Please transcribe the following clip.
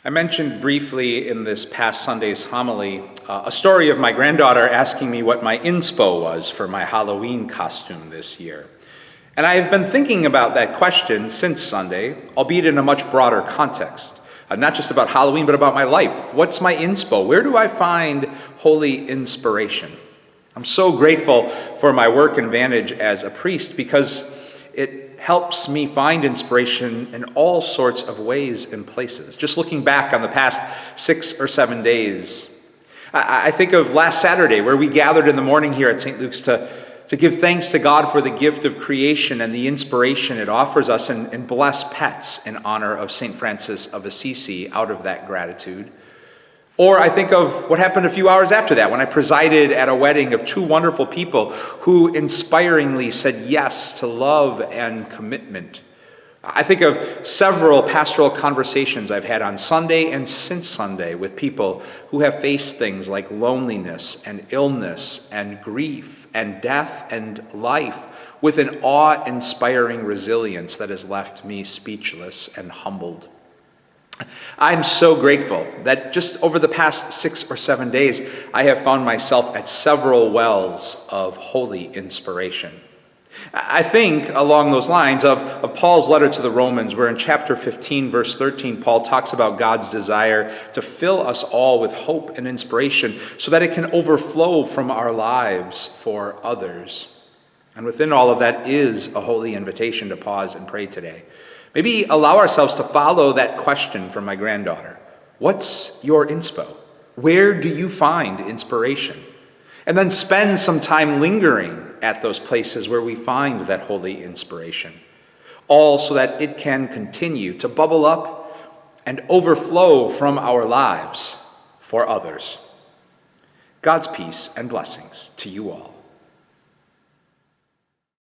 I mentioned briefly in this past Sunday's homily a story of my granddaughter asking me what my inspo was for my Halloween costume this year. And I have been thinking about that question since Sunday, albeit in a much broader context. Not just about Halloween, but about my life. What's my inspo? Where do I find holy inspiration? I'm so grateful for my work and vantage as a priest because it helps me find inspiration in all sorts of ways and places. Just looking back on the past 6 or 7 days, I think of last Saturday where we gathered in the morning here at St. Luke's to give thanks to God for the gift of creation and the inspiration it offers us and bless pets in honor of St. Francis of Assisi out of that gratitude. Or I think of what happened a few hours after that when I presided at a wedding of 2 wonderful people who inspiringly said yes to love and commitment. I think of several pastoral conversations I've had on Sunday and since Sunday with people who have faced things like loneliness and illness and grief and death and life with an awe-inspiring resilience that has left me speechless and humbled. I'm so grateful that just over the past 6 or 7 days, I have found myself at several wells of holy inspiration. I think along those lines of Paul's letter to the Romans, where in chapter 15, verse 13, Paul talks about God's desire to fill us all with hope and inspiration so that it can overflow from our lives for others. And within all of that is a holy invitation to pause and pray today. Maybe allow ourselves to follow that question from my granddaughter. What's your inspo? Where do you find inspiration? And then spend some time lingering at those places where we find that holy inspiration, all so that it can continue to bubble up and overflow from our lives for others. God's peace and blessings to you all.